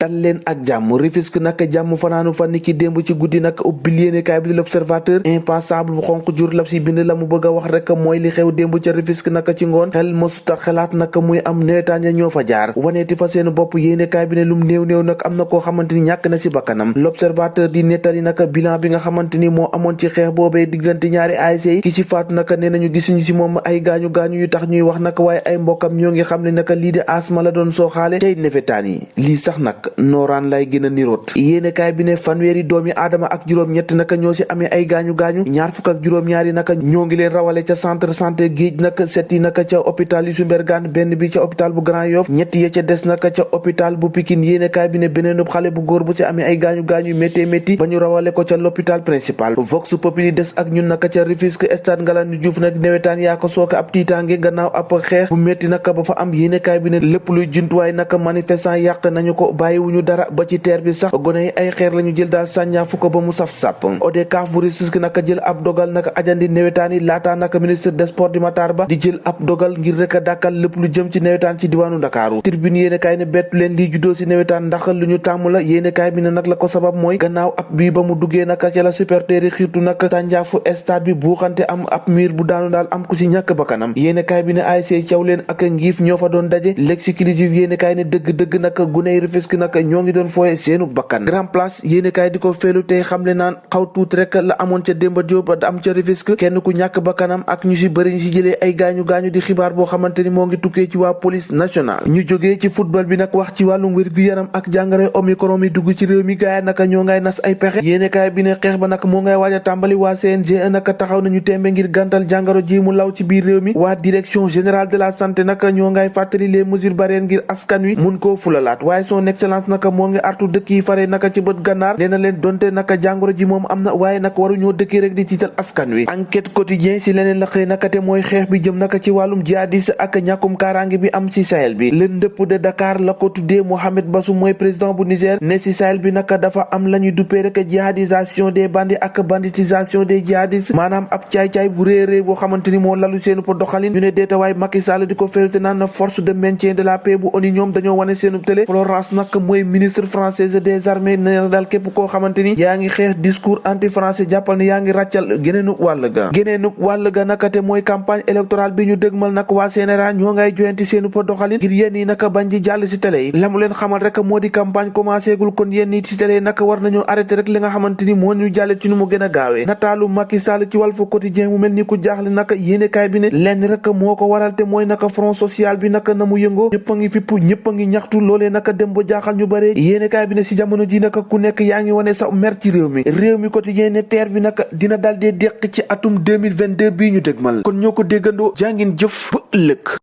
dal leen ak jàmm. Rufisque nag jàmm fanaanu fa niki démb ci guddi nag ubbil yéenekaay bi di l'Observateur. Impensable bu xonq jur lab si bind la mu bëgg a wax rek mooy li xew démb ca Rufisque nag ci ngoon xel mësuta xalaat nag muy am neetaan ya ñoo fa jaar waneeti fa seen bopp. yéenekaay bi ne lum néew nag am na koo xamante ni ñàkk na si bakkanam. L'Observateur di nettali nag bilan bi nga xamante ni moo amoon ci xeex boobee diggante ñaari ASC yi ki ci faatu nag nee nañu gisuñu si moom ay gaañu yu tax ñuy wax nag waaye ay mbokkam ñoo ngi xam ne nag lii de asma la doon sooxaale tey nefetaan yi lii sax nag nooraan lay gën a niroot. yéenekaay bi ne fanweeri doomi aadama ak juróom-ñett naka ñoo si amee ay gaañu-gaañu ñaar fukk ak juróom-ñaari naka ñoo ngi leen rawale ca centre santé géej naka set yi naka ca hôpital Youssou Mbergane benn bi ca hôpital bu Grand Yoff ñett ya ca des naka ca hôpital bu Pikine. yéenekaay bi ne beneenub xale bu góor bu si amee ay gaañu-gaañu métti ba ñu rawale ko ca l'hôpital principal. Vox Populi des ak ñun naka ca Rufisque stade Ngalandou Diouf nag newetaan yaa ko sooke ab tiitaange gannaaw ab xeex bu métti naka ba fa am. yéenekaay bi ne lépp luy jumtuwaay naka manifestant yàq nañu ko bàyyiwuñu dara ba ci teer bi sax gone yi ay xeer lañu jël daal sàññaafu ko ba mu saf sàpp. ODCAV bu Rufisque naka jël ab dogal naka ajandi newetaan yi laataa naka ministre des sports di Matar Ba di jël ab dogal ngir rek a dàkkal lépp lu jëm ci newetaan ci diwaanu Ndakaaru. Tribune yéenekaay ne bettu leen lii juddoo si newetaan ndax lu ñu tàmm la. yéenekaay bi ne nag la ko sabab mooy gannaaw ab bii ba mu duggee naka ca la supporter yi xiirtu naka sàññaafu stade bi buuxante am ab miir bu daanu daal am ku si ñàkk bakkanam. yéenekaay bi ne ASC Thiawlène ak Ngif ñoo fa doon daje. L'exclusif yéenekaay ne dëgg naka guney Rufisque naka ñoo ngi doon fooye seenu bakkan. Grand Place yéenekaay di ko feelu tey xamle naan xaw tuut rek la amoon ca Demba Diop da am ca Rufisque kenn ku ñàkk bakkanam ak ñu si bëri ñu si jëlee ay gaañu di xibaar boo xamante ni moo ngi tukkee ci waa police nationale. ñu jógee ci football bi nag wax ci wàllum wér-gu-yaram ak jàngoro omicron mi dugg ci réew mi gaay naka ñoo ngay nas ay pexe. yéenekaay bi ne xeex ba nag moo ngay waaj a tàmbali. waa CNG naka taxaw nañu tembe ngir gàntal jàngoro ji mu law ci biir réew mi. waa direction générale de la santé naka ñoo ngay fàttali les mesures barrières ngir askan wi mun koo fulalaat. waaye son excellence naka moo ngi artu dëkk yi fare naka ci bët gànnaar nee na leen donte naka jàngoro ji moom am na waaye nag waruñoo dëkkee rek di tiital askan wi. Enquête quotidien si leneen la xëy naka te mooy xeex bi jëm naka ci wàllum jihadiste ak ñàkkum kaaraange bi am ci Sahel bi. le ndëpp de Dakar la ko tuddee Mohamed Bazoum mooy président bu Niger ne ci Sahel bi naka dafa am la ñuy duppee rek jihadisation des bandits ak banditisation des jihadistes maanaam ab caay-caay bu réerée boo xamante ni moo lalu seenu po doxalin. ñu ne deetawaay Macky Sall di ko féete naan force de maintien de la paix bu ONU ñoom dañoo wane seenu télé. Florence nag mooy ministre française des armées nee na daal képp koo xamante ni yaa ngi xeex discours anti français jàppal ne yaa ngi ràccal geneenu wàll ga naka te mooy campagne électorale bi ñu dëgmal nag waa CNRA ñoo ngay joyanti seenu po doxalin ngir yenn yi naka bañ di jàll si télé yi. la mu leen xamal rek moo di campagne commencé gul kon yenn yi si télé yi naka war nañoo arrêté rek li nga xamante ni moo ñu jàlle ci nu mu gën a gaawee. nataalu Macky Sall ci Walf Quotidien mu mel ni ku jaaxle naka yéenekaay bi ne lenn rek moo ko waral te mooy naka front social bi naka na mu yëngoo ñëpp a ngi fippu ñëpp a ngi ñaxtu loolee naka dem ba jaaxal ñu bare. yéenekaay bi ne si jamono ji naka ku nekk yaa ngi wane sa mer ci réew mi quotidien ne terre bi naka dina dal dee déq ci atum 2022 bii ñu dégmal kon ñoo ko déggandoo jàngin jëf ba ëllëg.